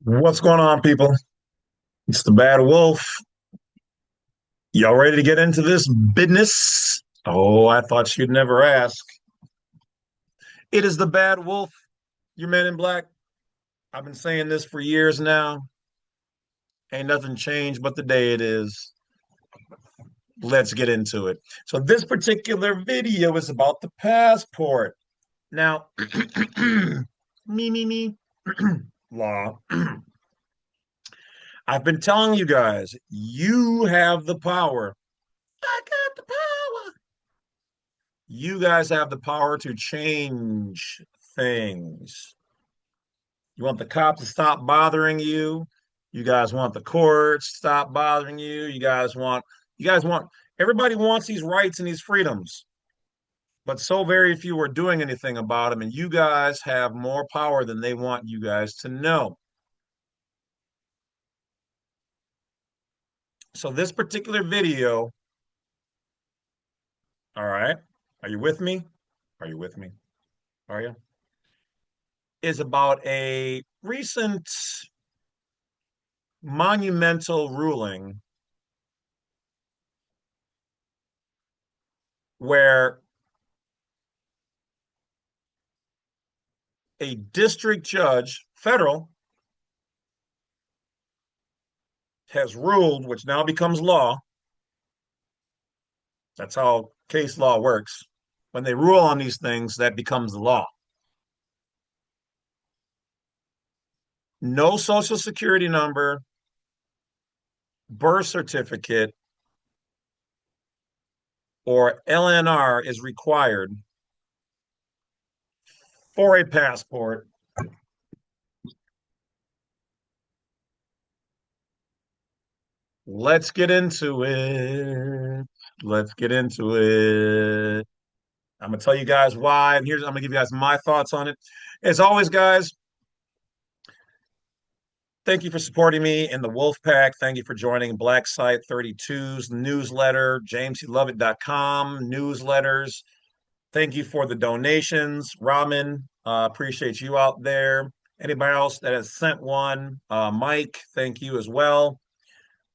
What's going on, people? It's the Bad Wolf. Y'all ready to get into this business? Oh, I thought you'd never ask. It is the Bad Wolf, your man in black. I've been saying this for years now. Ain't nothing changed but the day it is. Let's get into it. So, this particular video is about the passport. Now, me, law. I've been telling you guys, you have the power. I got the power. You guys have the power to change things. You want the cops to stop bothering you. You guys want the courts to stop bothering you. You guys want, everybody wants these rights and these freedoms, but so very few are doing anything about them. And you guys have more power than they want you guys to know. So, this particular video, all right, are you with me? Are you with me? Are you? Is about a recent monumental ruling where a district judge, federal, has ruled, which now becomes law. That's how case law works. When they rule on these things, that becomes the law. No social security number, birth certificate, or LNR is required for a passport. Let's get into it. Let's get into it. I'm gonna tell you guys why, and I'm gonna give you guys my thoughts on it. As always, guys, thank you for supporting me in the Wolf Pack. Thank you for joining Black Site 32's newsletter, jameslovett.com newsletters. Thank you for the donations. Ramen, appreciate you out there. Anybody else that has sent one, Mike, thank you as well.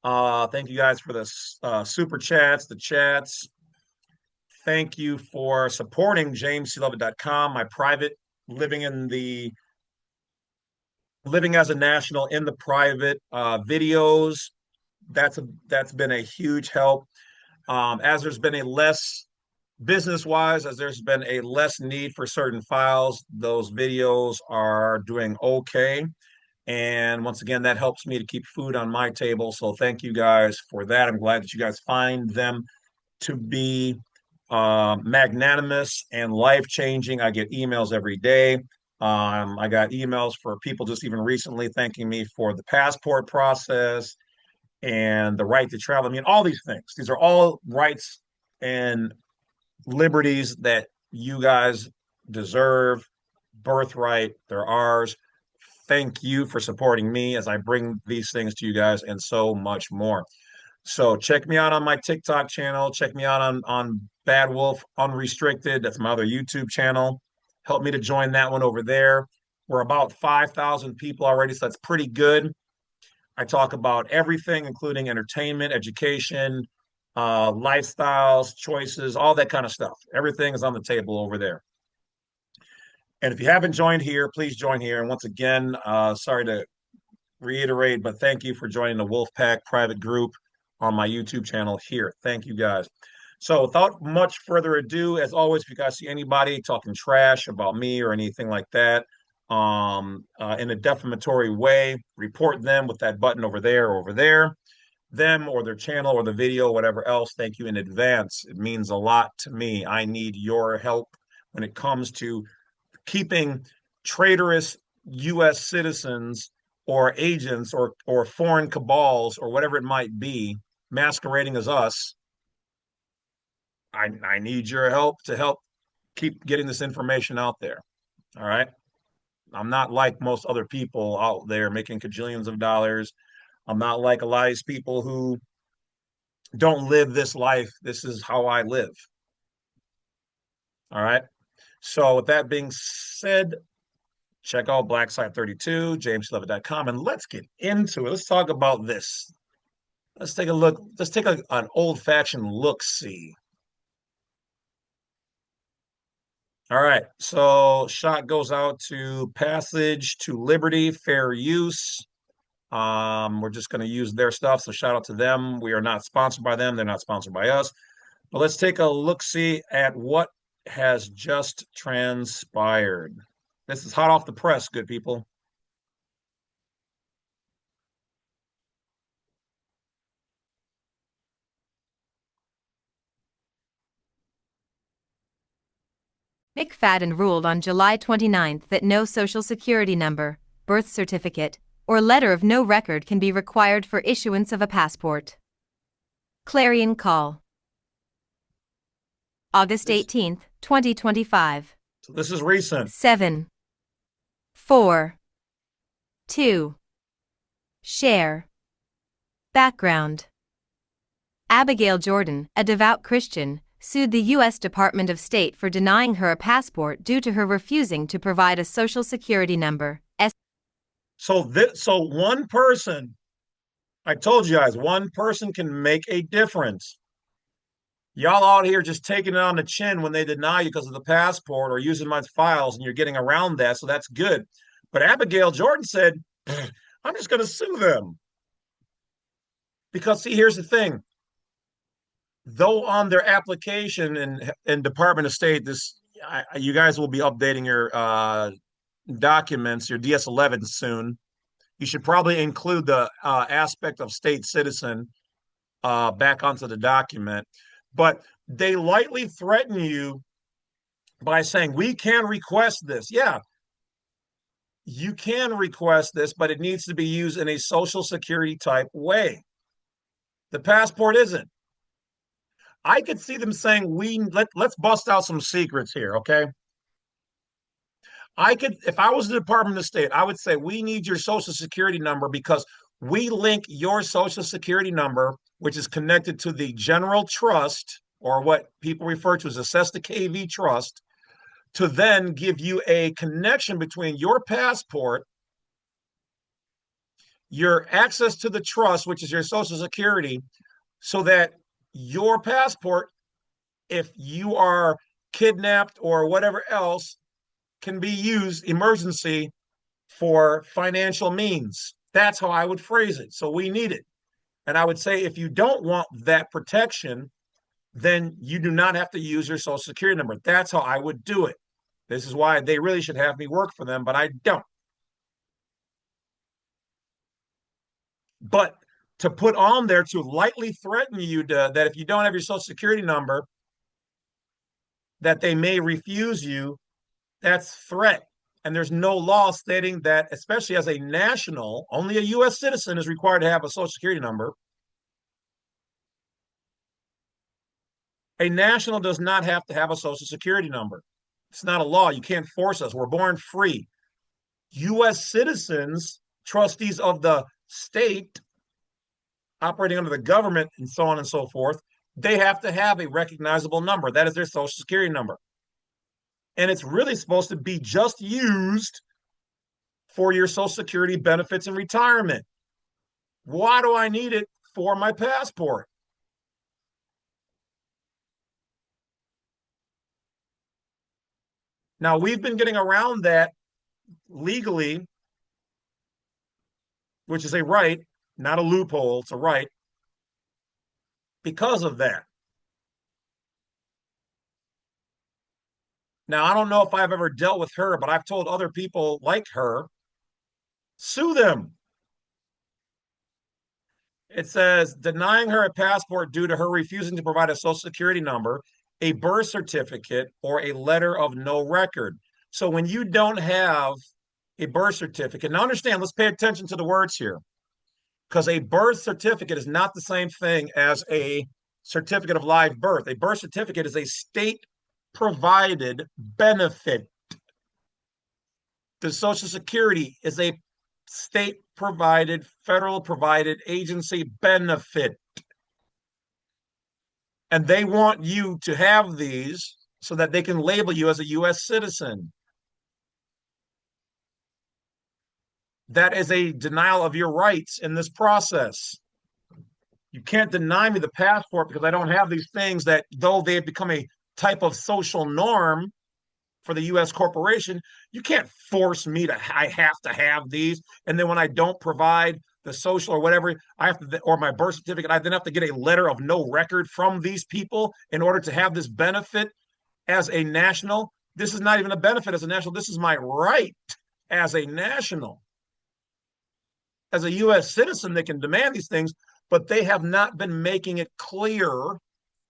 Thank you guys for the super chats, the chats. Thank you for supporting jameslovett.com, my private living in the living as a national in the private videos. That's been a huge help. As there's been a less business wise, as there's been a less need for certain files, those videos are doing okay. And once again, that helps me to keep food on my table. So thank you guys for that. I'm glad that you guys find them to be magnanimous and life changing. I get emails every day. I got emails for people just even recently thanking me for the passport process and the right to travel. I mean, all these things. These are all rights and liberties that you guys deserve, birthright. They're ours. Thank you for supporting me as I bring these things to you guys and so much more. So check me out on my TikTok channel. Check me out on Bad Wolf Unrestricted. That's my other YouTube channel. Help me to join that one over there. We're about 5,000 people already, so that's pretty good. I talk about everything, including entertainment, education, lifestyles, choices, all that kind of stuff. Everything is on the table over there. And if you haven't joined here, please join here. And once again, sorry to reiterate, but thank you for joining the Wolfpack private group on my YouTube channel here. Thank you guys. So without much further ado, as always, if you guys see anybody talking trash about me or anything like that, in a defamatory way, report them with that button over there, them or their channel or the video, whatever else. Thank you in advance. It means a lot to me. I need your help when it comes to keeping traitorous U.S. citizens or agents or foreign cabals or whatever it might be masquerading as us. I need your help to help keep getting this information out there. All right. I'm not like most other people out there making cajillions of dollars. I'm not like a lot of these people who don't live this life. This is how I live. All right. So, with that being said, Check out blacksite32, jameslovett.com, and let's get into it. Let's talk about this. Let's take a look. Let's take an old-fashioned look-see. All right. So shot goes out to Passage to Liberty, fair use. We're just going to use their stuff. So shout out to them. We are not sponsored by them. They're not sponsored by us. But let's take a look-see at what has just transpired. This is hot off the press, good people. McFadden ruled on July 29 that no Social Security number, birth certificate, or letter of no record can be required for issuance of a passport. Clarion Call. August 18, 2025. So this is recent. 7. 4. 2. Share. Background. Abigail Jordan, a devout Christian, sued the U.S. Department of State for denying her a passport due to her refusing to provide a Social Security number. So one person, I told you guys, one person can make a difference. Y'all out here just taking it on the chin when they deny you because of the passport or using my files, and you're getting around that, so that's good. But Abigail Jordan said, I'm just going to sue them. Because, see, here's the thing. Though on their application in Department of State, you guys will be updating your documents, your DS-11 soon. You should probably include the aspect of state citizen back onto the document. But they lightly threaten you by saying, we can request this. Yeah, you can request this, but it needs to be used in a Social Security type way. The passport isn't. I could see them saying, let's bust out some secrets here, okay? If I was the Department of State, I would say, we need your Social Security number because we link your Social Security number, which is connected to the general trust, or what people refer to as assess the KV trust, to then give you a connection between your passport, your access to the trust, which is your Social Security, so that your passport, if you are kidnapped or whatever else, can be used emergency for financial means. That's how I would phrase it. So we need it. And I would say, if you don't want that protection, then you do not have to use your Social Security number. That's how I would do it. This is why they really should have me work for them, but I don't. But to put on there to lightly threaten you that if you don't have your Social Security number, that they may refuse you, that's threat. And there's no law stating that, especially as a national, only a U.S. citizen is required to have a Social Security number. A national does not have to have a Social Security number. It's not a law. You can't force us. We're born free. U.S. citizens, trustees of the state, operating under the government, and so on and so forth, they have to have a recognizable number. That is their Social Security number. And it's really supposed to be just used for your Social Security benefits and retirement. Why do I need it for my passport? Now, we've been getting around that legally, which is a right, not a loophole, it's a right, because of that. Now, I don't know if I've ever dealt with her, but I've told other people like her, sue them. It says, denying her a passport due to her refusing to provide a Social Security number, a birth certificate, or a letter of no record. So when you don't have a birth certificate, now understand, let's pay attention to the words here, because a birth certificate is not the same thing as a certificate of live birth. A birth certificate is a state provided benefit. The Social Security is a state provided, federal provided agency benefit. And they want you to have these so that they can label you as a U.S. citizen. That is a denial of your rights in this process. You can't deny me the passport because I don't have these things that, though they have become a type of social norm for the U.S. corporation, you can't force me to, I have to have these. And then when I don't provide the social or whatever, I have to, or my birth certificate, I then have to get a letter of no record from these people in order to have this benefit as a national. This is not even a benefit as a national. This is my right as a national. As a U.S. citizen, they can demand these things, but they have not been making it clear,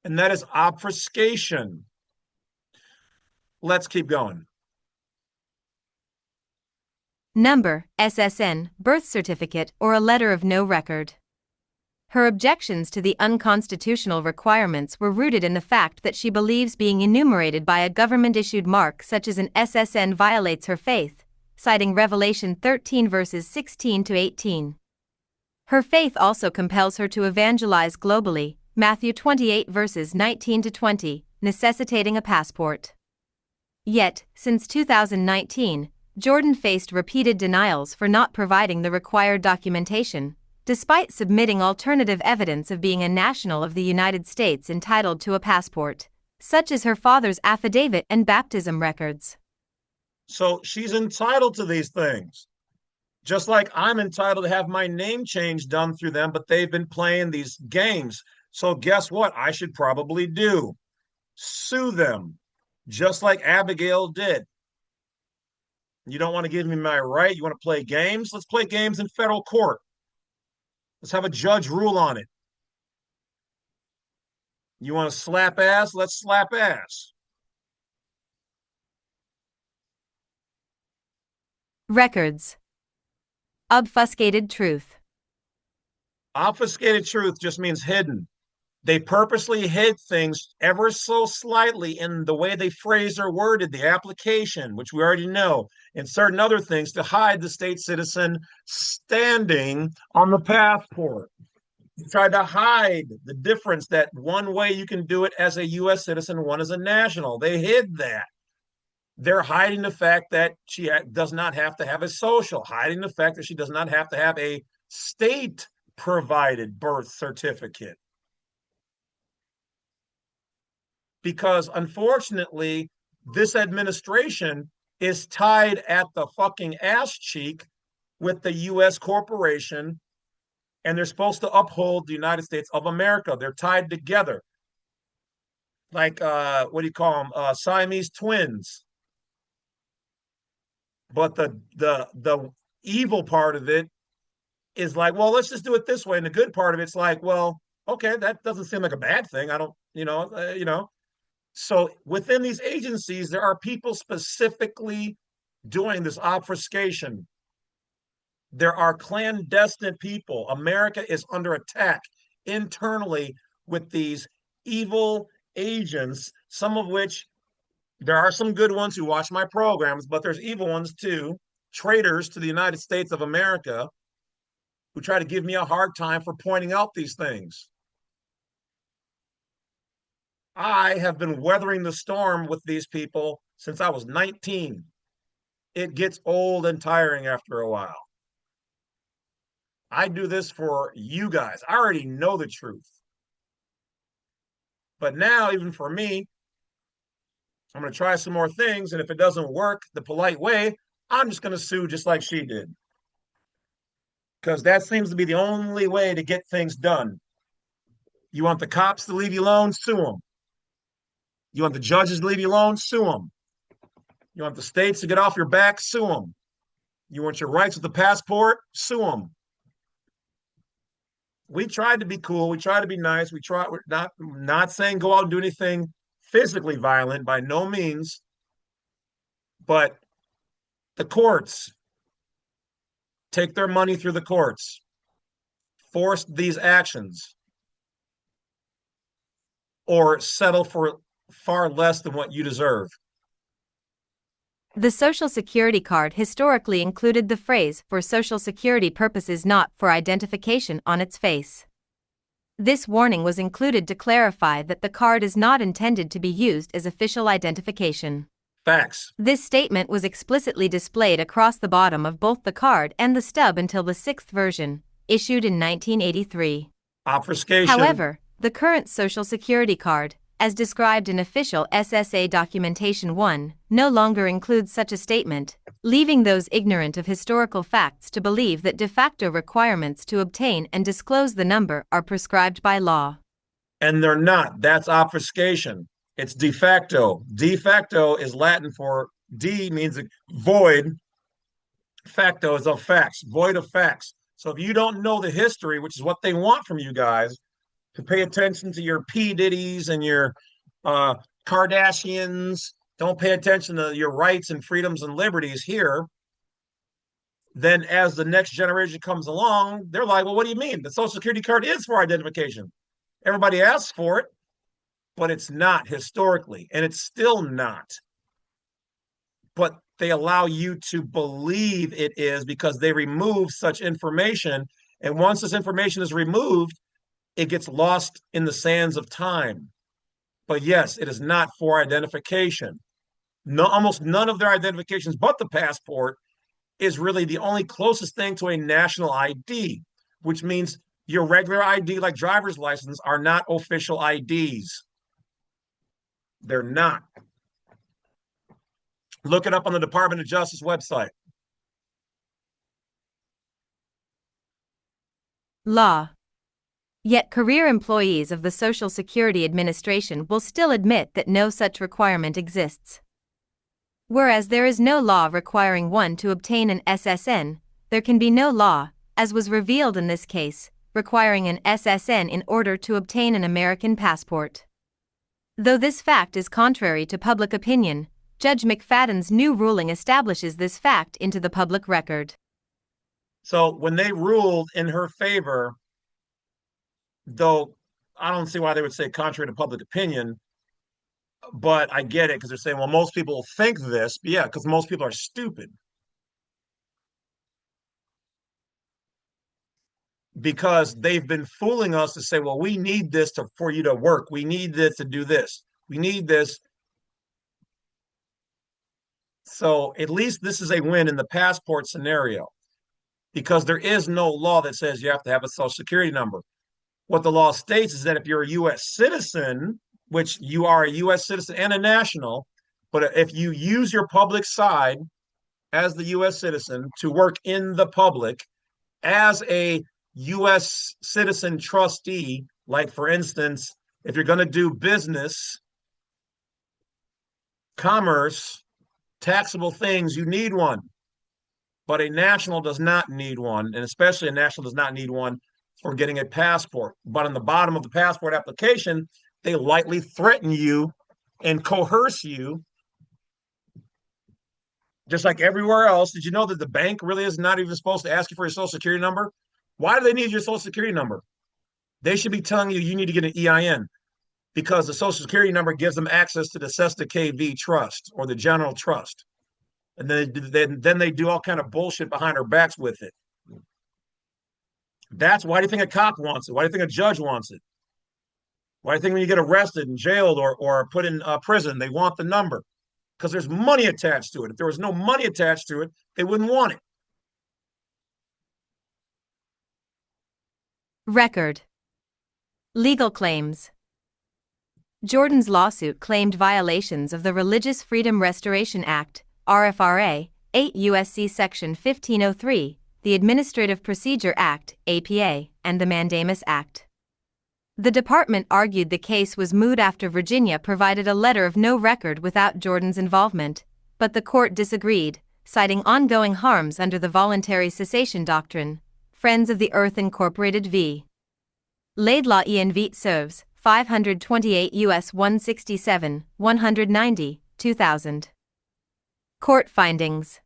and that is obfuscation. Let's keep going. Number, SSN, birth certificate or a letter of no record. Her objections to the unconstitutional requirements were rooted in the fact that she believes being enumerated by a government-issued mark such as an SSN violates her faith, citing Revelation 13 verses 16 to 18. Her faith also compels her to evangelize globally, Matthew 28 verses 19 to 20, necessitating a passport. Yet, since 2019, Jordan faced repeated denials for not providing the required documentation, despite submitting alternative evidence of being a national of the United States entitled to a passport, such as her father's affidavit and baptism records. So she's entitled to these things, just like I'm entitled to have my name change done through them, but they've been playing these games. So guess what? I should probably do? Sue them, just like Abigail did. You don't want to give me my right? You want to play games? Let's play games in federal court. Let's have a judge rule on it. You want to slap ass? Let's slap ass. Records. Obfuscated truth. Obfuscated truth just means hidden. They purposely hid things ever so slightly in the way they phrased or worded the application, which we already know, and certain other things to hide the state citizen standing on the passport. Tried to hide the difference that one way you can do it as a U.S. citizen, one as a national. They hid that. They're hiding the fact that she does not have to have a social, hiding the fact that she does not have to have a state provided birth certificate. Because unfortunately, this administration is tied at the fucking ass cheek with the U.S. corporation, and they're supposed to uphold the United States of America. They're tied together. Like, what do you call them? Siamese twins. But the evil part of it is like, well, let's just do it this way. And the good part of it's like, well, okay, that doesn't seem like a bad thing. I don't, you know. So within these agencies, there are people specifically doing this obfuscation. There are clandestine people. America is under attack internally with these evil agents, some of which there are some good ones who watch my programs, but there's evil ones too, traitors to the United States of America who try to give me a hard time for pointing out these things. I have been weathering the storm with these people since I was 19. It gets old and tiring after a while. I do this for you guys. I already know the truth. But now, even for me, I'm going to try some more things. And if it doesn't work the polite way, I'm just going to sue just like she did. Because that seems to be the only way to get things done. You want the cops to leave you alone? Sue them. You want the judges to leave you alone? Sue them. You want the states to get off your back? Sue them. You want your rights with the passport? Sue them. We tried to be cool. We try to be nice. We're not saying go out and do anything physically violent by no means. But the courts take their money through the courts, force these actions, or settle for far less than what you deserve. The Social Security card historically included the phrase "for Social Security purposes, not for identification" on its face. This warning was included to clarify that the card is not intended to be used as official identification. Facts. This statement was explicitly displayed across the bottom of both the card and the stub until the sixth version, issued in 1983. Obfuscation. However, the current Social Security card, as described in official SSA Documentation 1, no longer includes such a statement, leaving those ignorant of historical facts to believe that de facto requirements to obtain and disclose the number are prescribed by law. And they're not. That's obfuscation. It's de facto. De facto is Latin for de means void. Facto is of facts, void of facts. So if you don't know the history, which is what they want from you guys, to pay attention to your P. Diddy's and your Kardashians, don't pay attention to your rights and freedoms and liberties here. Then as the next generation comes along, they're like, well, what do you mean? The Social Security card is for identification. Everybody asks for it, but it's not historically, and it's still not. But they allow you to believe it is because they remove such information. And once this information is removed, it gets lost in the sands of time. But yes, it is not for identification. No, almost none of their identifications but the passport is really the only closest thing to a national ID, which means your regular ID, like driver's license, are not official IDs. They're not. Look it up on the Department of Justice website. Law. Yet career employees of the Social Security Administration will still admit that no such requirement exists. Whereas there is no law requiring one to obtain an SSN, there can be no law, as was revealed in this case, requiring an SSN in order to obtain an American passport. Though this fact is contrary to public opinion, Judge McFadden's new ruling establishes this fact into the public record. So when they ruled in her favor, though I don't see why they would say contrary to public opinion, but I get it because they're saying, well, most people think this. But yeah, because most people are stupid. Because they've been fooling us to say, well, we need this for you to work. We need this to do this. We need this. So at least this is a win in the passport scenario because there is no law that says you have to have a social security number. What the law states is that if you're a U.S. citizen, which you are a U.S. citizen and a national, but if you use your public side as the U.S. citizen to work in the public as a U.S. citizen trustee, like for instance, if you're going to do business, commerce, taxable things, you need one. But a national does not need one, and especially a national does not need one for getting a passport. But on the bottom of the passport application, they lightly threaten you and coerce you. Just like everywhere else. Did you know that the bank really is not even supposed to ask you for your social security number? Why do they need your social security number? They should be telling you need to get an EIN because the social security number gives them access to the Cesta KV trust or the general trust. And then they do all kind of bullshit behind our backs with it. Why do you think a cop wants it? Why do you think a judge wants it? Why do you think when you get arrested and jailed or put in prison, they want the number? Because there's money attached to it. If there was no money attached to it, they wouldn't want it. Record. Legal claims. Jordan's lawsuit claimed violations of the Religious Freedom Restoration Act, RFRA, 8 U.S.C. Section 1503, the Administrative Procedure Act, APA, and the Mandamus Act. The department argued the case was moot after Virginia provided a letter of no record without Jordan's involvement, but the court disagreed, citing ongoing harms under the voluntary cessation doctrine. Friends of the Earth Incorporated v. Laidlaw en Vite serves, 528 U.S. 167, 190, 2000. Court findings.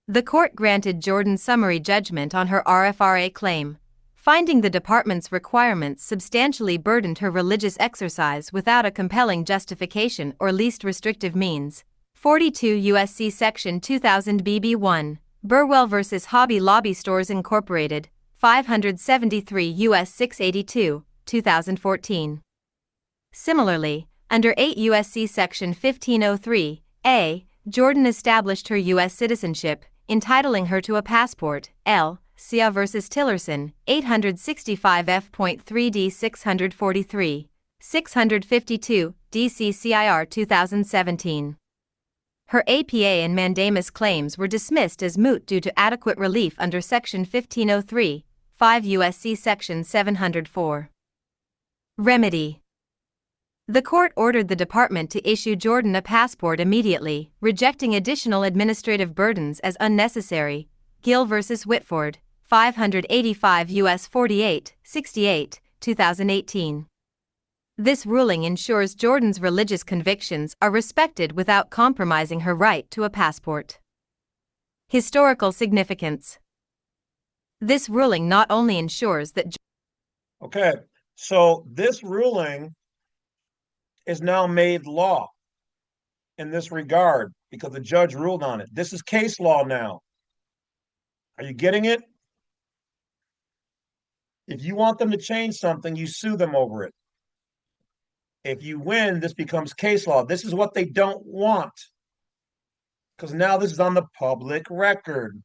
The court granted Jordan's summary judgment on her RFRA claim, finding the department's requirements substantially burdened her religious exercise without a compelling justification or least restrictive means. 42 U.S.C. Section 2000 BB1, Burwell v. Hobby Lobby Stores Incorporated, 573 U.S. 682, 2014. Similarly, under 8 U.S.C. Section 1503, A. Jordan established her U.S. citizenship, entitling her to a passport. L. Sia vs. Tillerson, 865 F.3d 643, 652, DCCIR 2017. Her APA and mandamus claims were dismissed as moot due to adequate relief under Section 1503, 5 U.S.C. Section 704. Remedy. The court ordered the department to issue Jordan a passport immediately, rejecting additional administrative burdens as unnecessary. Gill v. Whitford, 585 U.S. 48, 68, 2018. This ruling ensures Jordan's religious convictions are respected without compromising her right to a passport. Historical significance. This ruling not only ensures that Okay, so this ruling is now made law in this regard because the judge ruled on it. This is case law now. Are you getting it? If you want them to change something, you sue them over it. If you win, this becomes case law. This is what they don't want because now this is on the public record.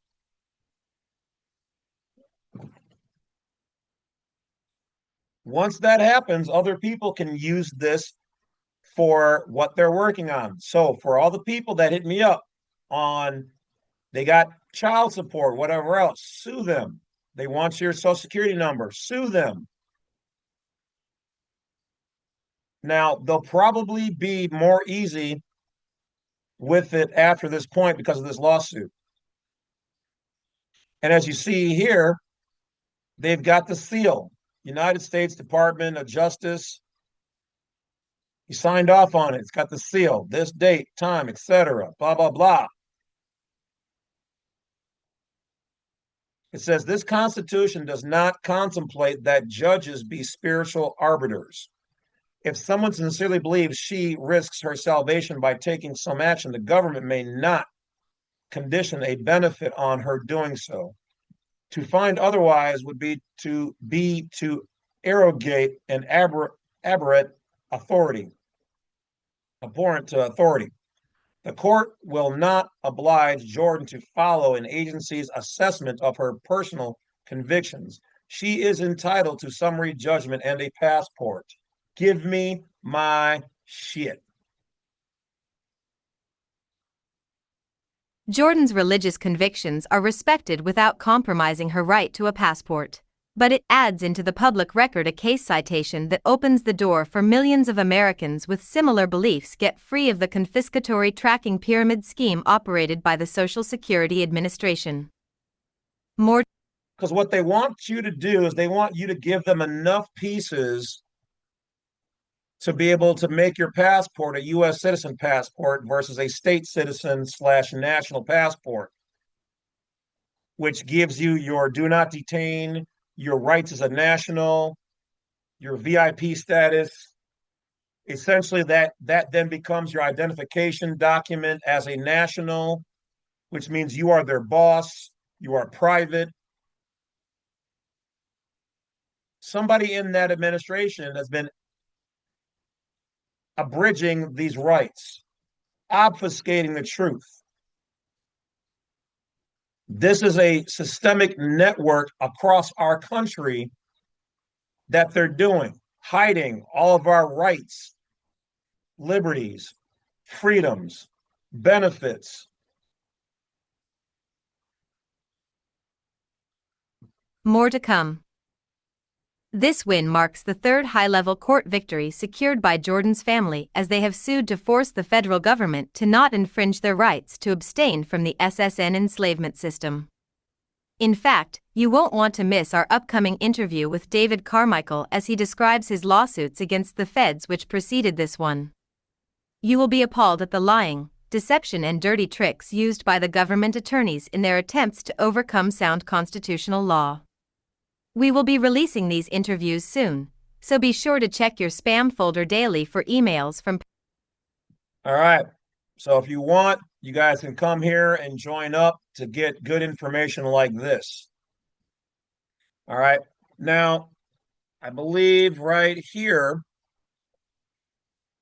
Once that happens, other people can use this for what they're working on. So for all the people that hit me up on, they got child support, whatever else, sue them. They want your social security number, sue them. Now, they'll probably be more easy with it after this point because of this lawsuit. And as you see here, they've got the seal, United States Department of Justice. He signed off on it. It's got the seal, this date, time, etc. Blah, blah, blah. It says this Constitution does not contemplate that judges be spiritual arbiters. If someone sincerely believes she risks her salvation by taking some action, the government may not condition a benefit on her doing so. To find otherwise would be to arrogate an abhorrent authority. Abhorrent to authority. The court will not oblige Jordan to follow an agency's assessment of her personal convictions. She is entitled to summary judgment and a passport. Give me my shit. Jordan's religious convictions are respected without compromising her right to a passport. But it adds into the public record a case citation that opens the door for millions of Americans with similar beliefs get free of the confiscatory tracking pyramid scheme operated by the Social Security Administration. More, because what they want you to do is they want you to give them enough pieces to be able to make your passport a U.S. citizen passport versus a state citizen / national passport, which gives you your do not detain, your rights as a national, your VIP status. Essentially, that then becomes your identification document as a national, which means you are their boss, you are private. Somebody in that administration has been abridging these rights, obfuscating the truth. This is a systemic network across our country that they're doing, hiding all of our rights, liberties, freedoms, benefits. more to come. This win marks the third high-level court victory secured by Jordan's family as they have sued to force the federal government to not infringe their rights to abstain from the SSN enslavement system. In fact, you won't want to miss our upcoming interview with David Carmichael as he describes his lawsuits against the feds which preceded this one. You will be appalled at the lying, deception and dirty tricks used by the government attorneys in their attempts to overcome sound constitutional law. We will be releasing these interviews soon, so be sure to check your spam folder daily for emails from. All right. So if you want, you guys can come here and join up to get good information like this. All right. Now, I believe right here,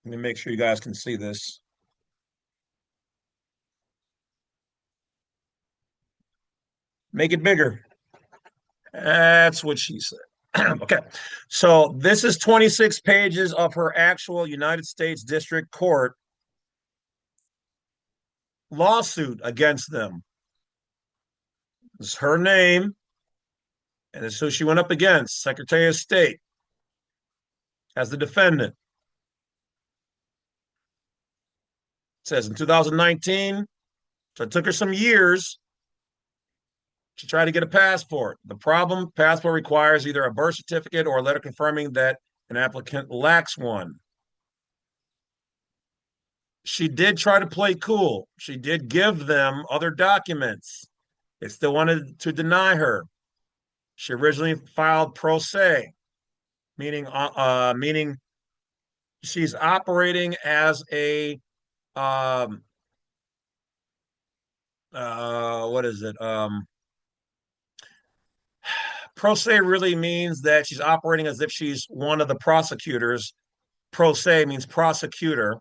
let me make sure you guys can see this. Make it bigger. That's what she said. Okay. So this is 26 pages of her actual United States District Court lawsuit against them. This is her name, and this is who she went up against, Secretary of State, as the defendant. It says in 2019, so it took her some years. She tried to get a passport. The problem, passport requires either a birth certificate or a letter confirming that an applicant lacks one. She did try to play cool. She did give them other documents. They still wanted to deny her. She originally filed pro se, meaning she's operating as a what is it? Pro se really means that she's operating as if she's one of the prosecutors. Pro se means prosecutor.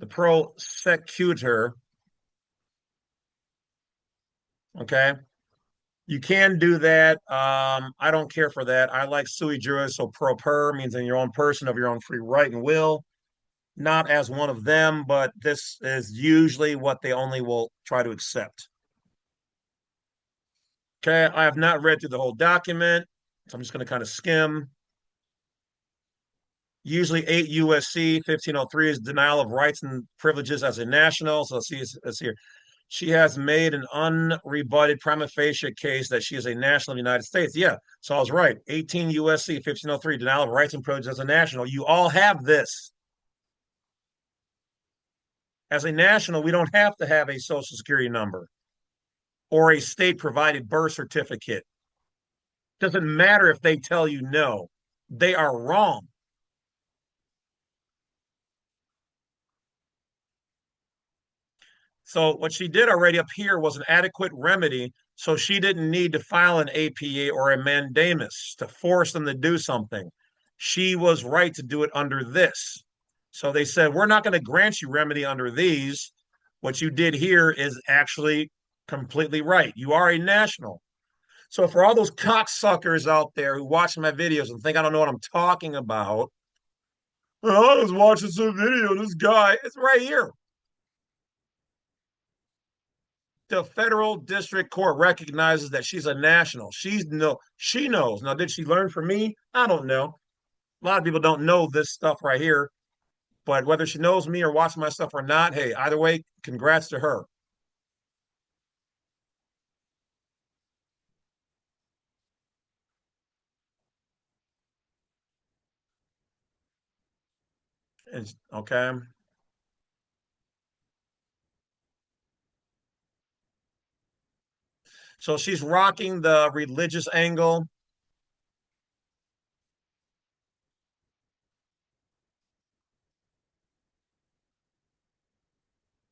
The prosecutor, okay? You can do that. I don't care for that. I like sui juris, so pro per means in your own person of your own free right and will, not as one of them, but this is usually what they only will try to accept. Okay, I have not read through the whole document, so I'm just going to kind of skim. Usually 8 U.S.C. 1503 is denial of rights and privileges as a national. So let's see, let's see here. She has made an unrebutted prima facie case that she is a national of the United States. Yeah, so I was right. 18 U.S.C. 1503, denial of rights and privileges as a national. You all have this. As a national, we don't have to have a social security number or a state provided birth certificate. Doesn't matter if they tell you no, they are wrong. So what she did already up here was an adequate remedy. So she didn't need to file an APA or a mandamus to force them to do something. She was right to do it under this. So they said, we're not going to grant you remedy under these. What you did here is actually completely right. You are a national. So for all those cocksuckers out there who watch my videos and think I don't know what I'm talking about, oh, I was watching some video. This guy, it's right here. The federal district court recognizes that she's a national. She knows. Now, did she learn from me? I don't know. A lot of people don't know this stuff right here, but whether she knows me or watches my stuff or not, hey, either way, congrats to her. And, okay. So she's rocking the religious angle,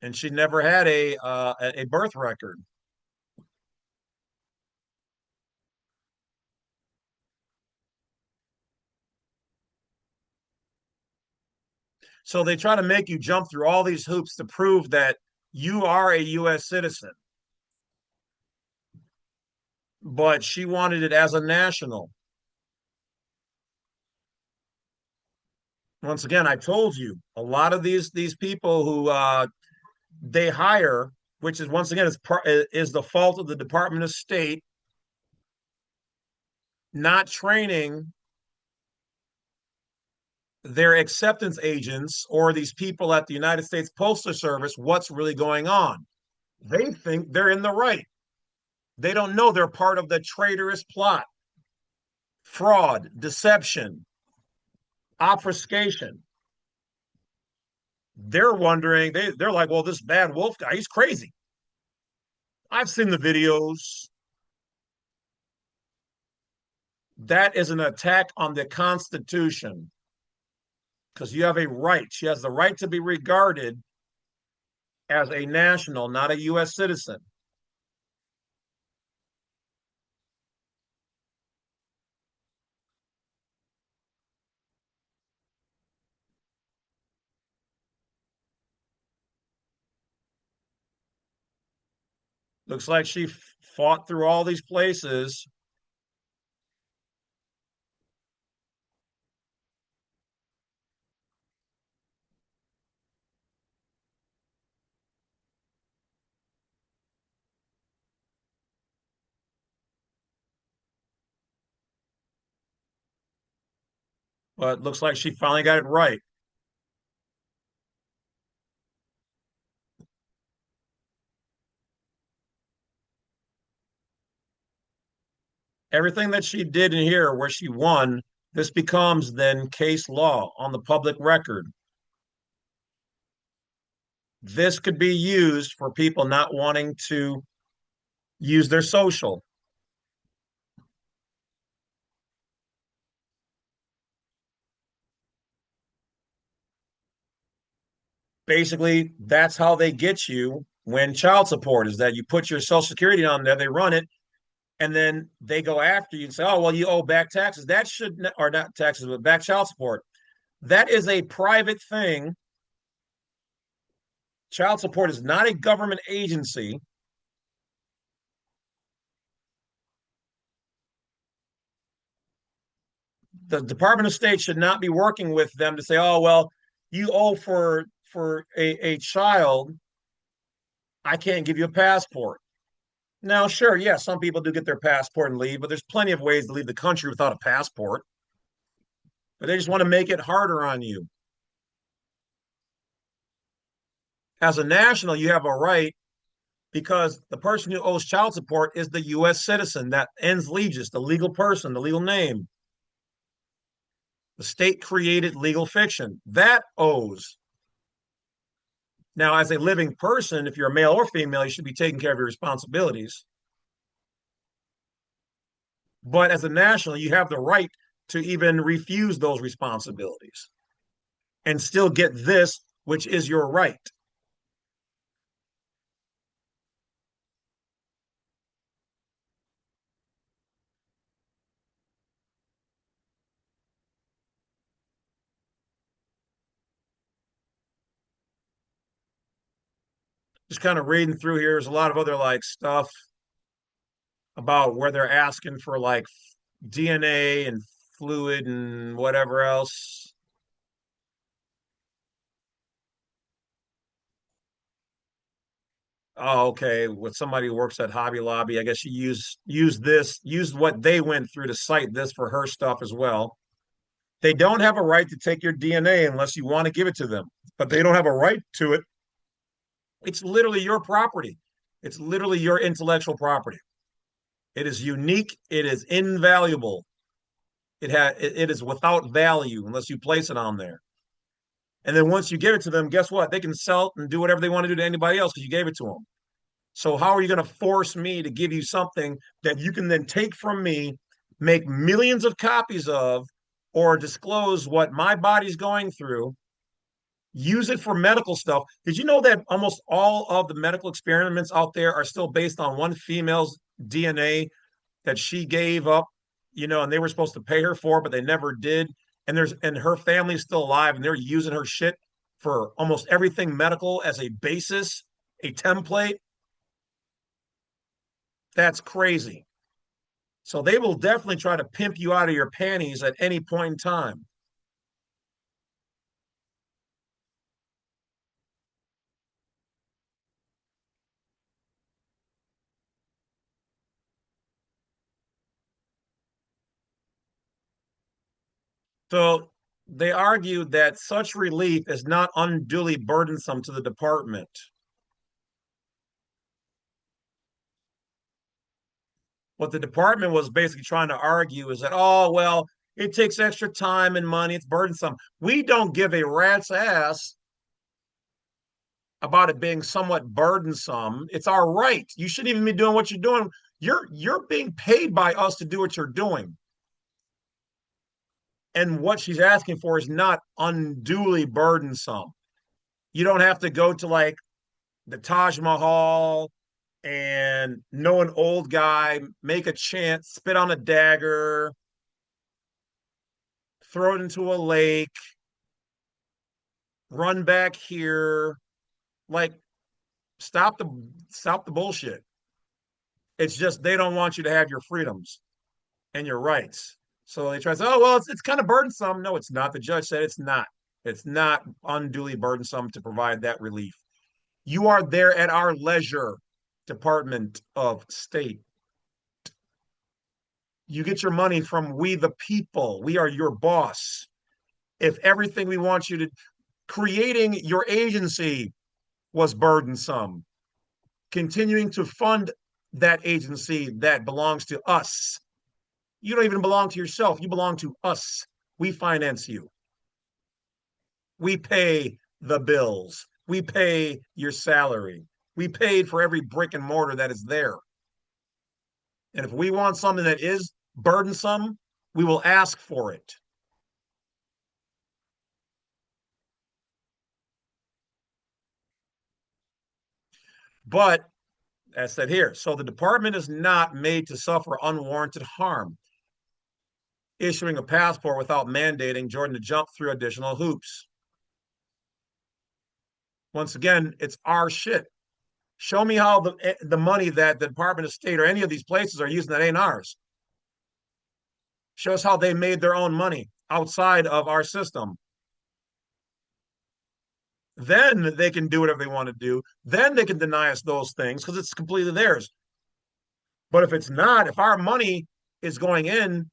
and she never had a birth record. So they try to make you jump through all these hoops to prove that you are a U.S. citizen, but she wanted it as a national. Once again, I told you a lot of these people who they hire, which is once again is the fault of the Department of State not training their acceptance agents or these people at the United States Postal Service what's really going on. They think they're in the right. They don't know they're part of the traitorous plot, fraud, deception, obfuscation. They're wondering, they're like, well, this Badwolf guy, he's crazy. I've seen the videos. That is an attack on the Constitution because you have a right. She has the right to be regarded as a national, not a U.S. citizen. Looks like she fought through all these places, but looks like she finally got it right. Everything that she did in here where she won, this becomes then case law on the public record. This could be used for people not wanting to use their social. Basically, that's how they get you when child support is that you put your social security on there, they run it, and then they go after you and say, oh, well, you owe back taxes. That should, or not taxes, but back child support. That is a private thing. Child support is not a government agency. The Department of State should not be working with them to say, oh, well, you owe for a child, I can't give you a passport. Now, sure, yeah, some people do get their passport and leave, but there's plenty of ways to leave the country without a passport. But they just want to make it harder on you. As a national, you have a right because the person who owes child support is the U.S. citizen that ends legis, the legal person, the legal name. The state created legal fiction that owes. Now, as a living person, if you're a male or female, you should be taking care of your responsibilities. But as a national, you have the right to even refuse those responsibilities and still get this, which is your right. Just kind of reading through here, there's a lot of other like stuff about where they're asking for like DNA and fluid and whatever else. Oh, okay. With somebody who works at Hobby Lobby, I guess she used what they went through to cite this for her stuff as well. They don't have a right to take your DNA unless you want to give it to them, but they don't have a right to it. It's literally your property. It's literally your intellectual property. It is unique. It is invaluable. It is without value unless you place it on there. And then once you give it to them, guess what? They can sell it and do whatever they want to do to anybody else because you gave it to them. So how are you going to force me to give you something that you can then take from me, make millions of copies of, or disclose what my body's going through, use it for medical stuff? Did you know that almost all of the medical experiments out there are still based on one female's DNA that she gave up, and they were supposed to pay her for, but they never did. And her family's still alive, and they're using her shit for almost everything medical as a basis, a template. That's crazy. So they will definitely try to pimp you out of your panties at any point in time. So they argued that such relief is not unduly burdensome to the department. What the department was basically trying to argue is that, oh, well, it takes extra time and money, it's burdensome. We don't give a rat's ass about it being somewhat burdensome. It's our right. You shouldn't even be doing what you're doing. You're being paid by us to do what you're doing. And what she's asking for is not unduly burdensome. You don't have to go to like the Taj Mahal and know an old guy, make a chant, spit on a dagger, throw it into a lake, run back here. Like, stop the bullshit. It's just they don't want you to have your freedoms and your rights. So they try to say, oh, well, it's kind of burdensome. No, it's not. The judge said it's not. It's not unduly burdensome to provide that relief. You are there at our leisure, Department of State. You get your money from we the people. We are your boss. If everything we want you to, creating your agency was burdensome, continuing to fund that agency that belongs to us. You don't even belong to yourself. You belong to us. We finance you. We pay the bills. We pay your salary. We paid for every brick and mortar that is there. And if we want something that is burdensome, we will ask for it. But as said here, so the department is not made to suffer unwarranted harm, issuing a passport without mandating Jordan to jump through additional hoops. Once again, it's our shit. Show me how the money that the Department of State or any of these places are using that ain't ours. Show us how they made their own money outside of our system. Then they can do whatever they want to do. Then they can deny us those things because it's completely theirs. But if it's not, if our money is going in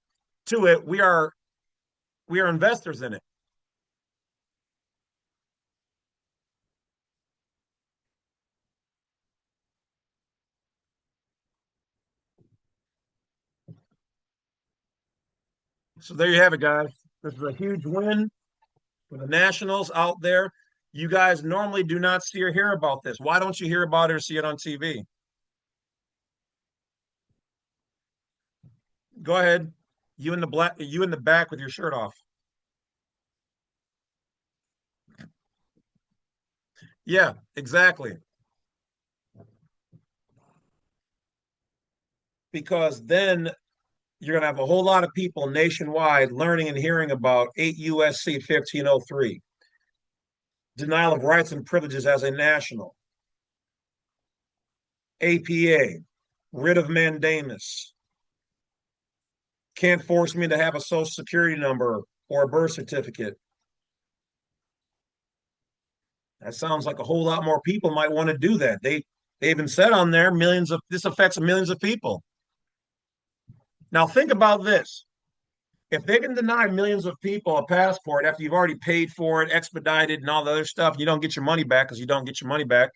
to it, we are investors in it. So there you have it, guys. This is a huge win for the Nationals out there. You guys normally do not see or hear about this. Why don't you hear about it or see it on TV? Go ahead. You in the back with your shirt off. Yeah, exactly. Because then you're going to have a whole lot of people nationwide learning and hearing about 8 U.S.C. 1503, denial of rights and privileges as a national, APA, writ of mandamus, can't force me to have a social security number or a birth certificate. That sounds like a whole lot more people might want to do that. They even said on there millions of this affects millions of people. Now think about this. If they can deny millions of people a passport after you've already paid for it, expedited, and all the other stuff, you don't get your money back because you don't get your money back.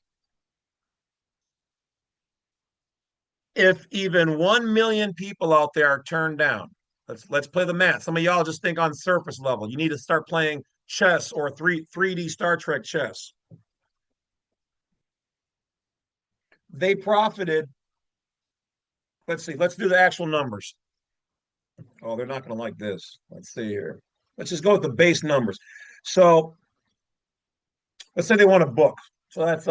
If even 1 million people out there are turned down, let's play the math. Some of y'all just think on surface level. You need to start playing chess or 3D Star Trek chess. They profited. Let's see. Let's do the actual numbers. Oh, they're not going to like this. Let's see here. Let's just go with the base numbers. So let's say they want a book. So that's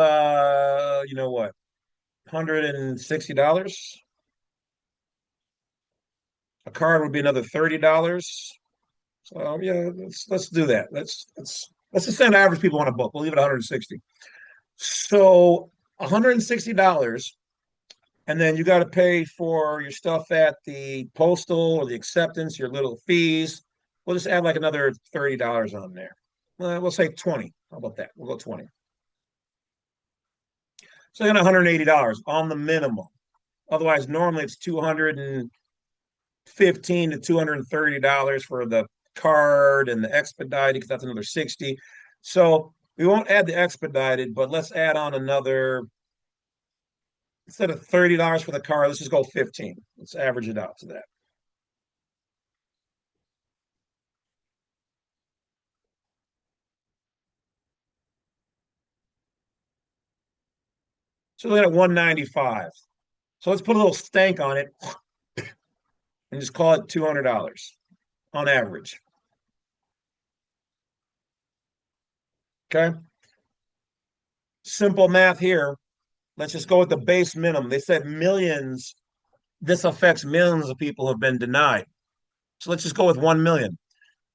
you know what, $160. A card would be another $30. So yeah, let's do that. Let's just say an average people want a book. We'll leave it 160. So $160, and then you got to pay for your stuff at the postal or the acceptance, your little fees. We'll just add like another $30 on there. We'll say 20. How about that? We'll go 20. So you got $180 on the minimum. Otherwise, normally it's 215 to $230 for the card and the expedited because that's another 60. So we won't add the expedited, but let's add on another, instead of $30 for the card, let's just go 15. Let's average it out to that. So we're at 195. So let's put a little stank on it and just call it $200 on average. Okay. Simple math here. Let's just go with the base minimum. They said millions. This affects millions of people who have been denied. So let's just go with 1 million.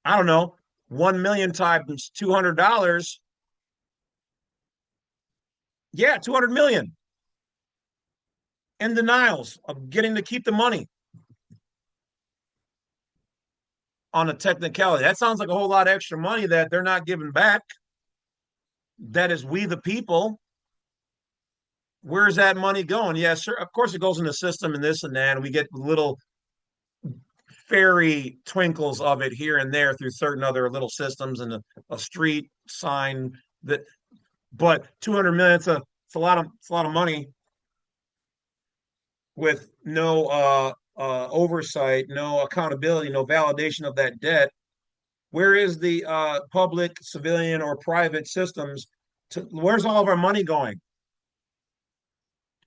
I don't know. 1 million times $200. Yeah, 200 million. in denials of getting to keep the money on a technicality. That sounds like a whole lot of extra money that they're not giving back. That is we the people. Where's that money going? Yeah, sure. Of course, it goes in the system and this and that. And we get little fairy twinkles of it here and there through certain other little systems and a street sign that. But 200 million, it's a lot of money with no oversight, no accountability, no validation of that debt. Where is the public, civilian, or private systems? Where's all of our money going?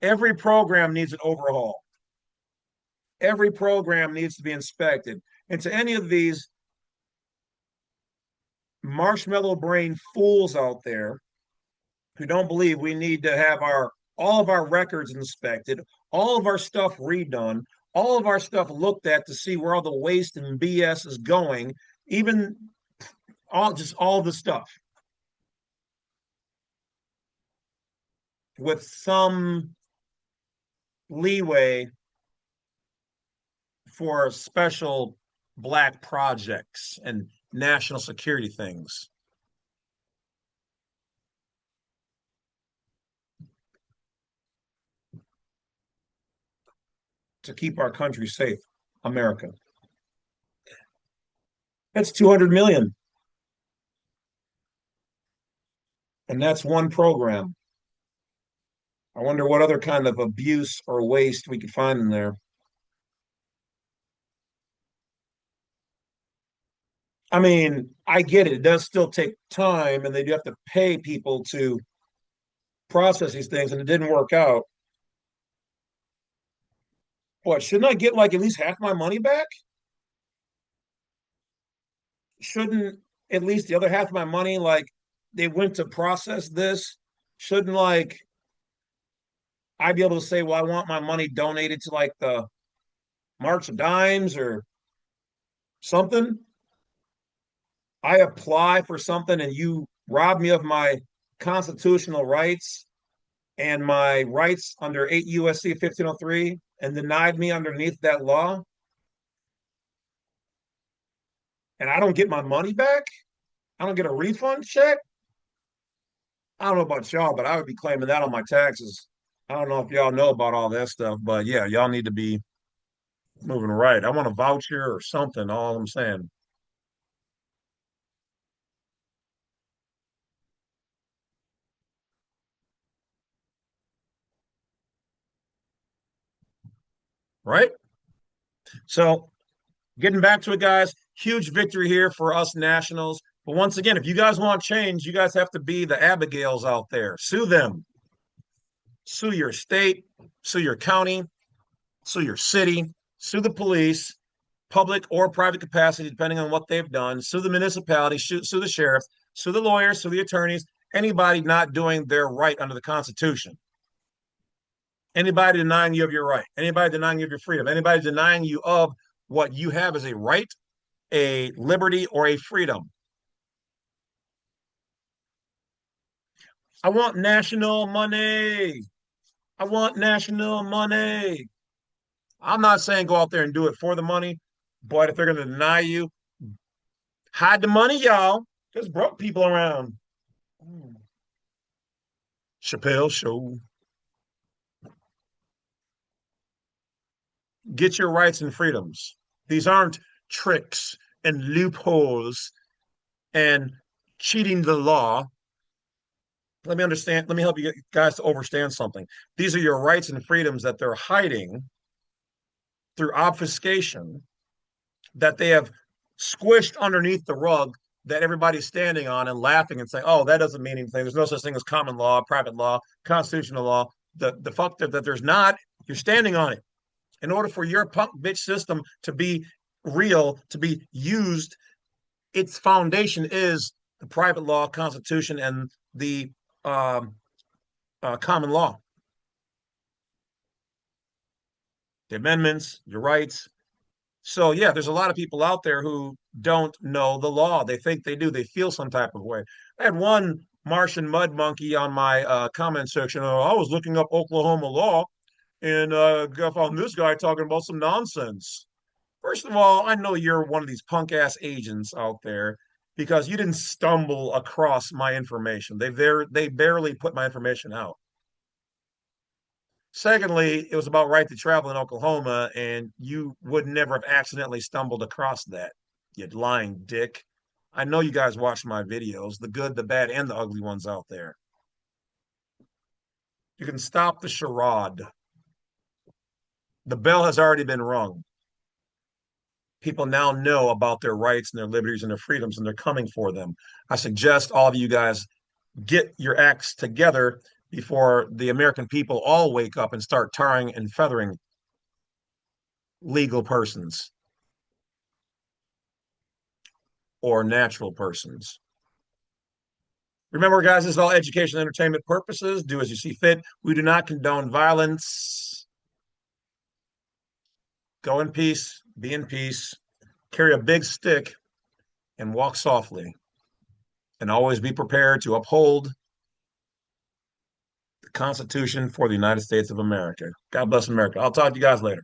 Every program needs an overhaul. Every program needs to be inspected. And to any of these marshmallow brain fools out there who don't believe we need to have our all of our records inspected, all of our stuff redone, all of our stuff looked at to see where all the waste and BS is going, even all the stuff with some leeway for special black projects and national security things. To keep our country safe, America. That's 200 million. And that's one program. I wonder what other kind of abuse or waste we could find in there. I mean, I get it. It does still take time, and they do have to pay people to process these things, and it didn't work out. What, shouldn't I get like at least half my money back? Shouldn't at least the other half of my money, like they went to process this, shouldn't like I be able to say, well, I want my money donated to like the March of Dimes or something? I apply for something and you rob me of my constitutional rights and my rights under 8 U.S.C. 1503 and denied me underneath that law, and I don't get my money back? I don't get a refund check? I don't know about y'all, but I would be claiming that on my taxes. I don't know if y'all know about all that stuff, but yeah, y'all need to be moving right. I want a voucher or something, all I'm saying. Right? So getting back to it, guys, huge victory here for us nationals. But once again, if you guys want change, you guys have to be the Abigails out there. Sue them. Sue your state, sue your county, sue your city, sue the police, public or private capacity, depending on what they've done. Sue the municipality, sue the sheriff, sue the lawyers, sue the attorneys, anybody not doing their right under the Constitution. Anybody denying you of your right, anybody denying you of your freedom, anybody denying you of what you have as a right, a liberty, or a freedom. I want national money. I want national money. I'm not saying go out there and do it for the money, but if they're going to deny you, hide the money, y'all. There's broke people around. Chappelle Show. Get your rights and freedoms. These aren't tricks and loopholes and cheating the law. Let me understand. Let me help you guys to understand something. These are your rights and freedoms that they're hiding through obfuscation, that they have squished underneath the rug that everybody's standing on and laughing and saying, oh, that doesn't mean anything. There's no such thing as common law, private law, constitutional law. The fuck that there's not, you're standing on it. In order for your punk bitch system to be real, to be used, its foundation is the private law, constitution, and the common law. The amendments, your rights. So yeah, there's a lot of people out there who don't know the law. They think they do. They feel some type of way. I had one Martian mud monkey on my comment section. Oh, I was looking up Oklahoma law. and I found this guy talking about some nonsense. First of all, I know you're one of these punk ass agents out there because you didn't stumble across my information. They barely put my information out. Secondly, it was about right to travel in Oklahoma, and you would never have accidentally stumbled across that, you lying dick. I know you guys watch my videos, the good, the bad, and the ugly ones out there. You can stop the charade. The bell has already been rung. People now know about their rights and their liberties and their freedoms, and they're coming for them. I suggest all of you guys get your acts together before the American people all wake up and start tarring and feathering legal persons or natural persons. Remember, guys, this is all education and entertainment purposes. Do as you see fit. We do not condone violence. Go in peace, be in peace, carry a big stick, and walk softly. And always be prepared to uphold the Constitution for the United States of America. God bless America. I'll talk to you guys later.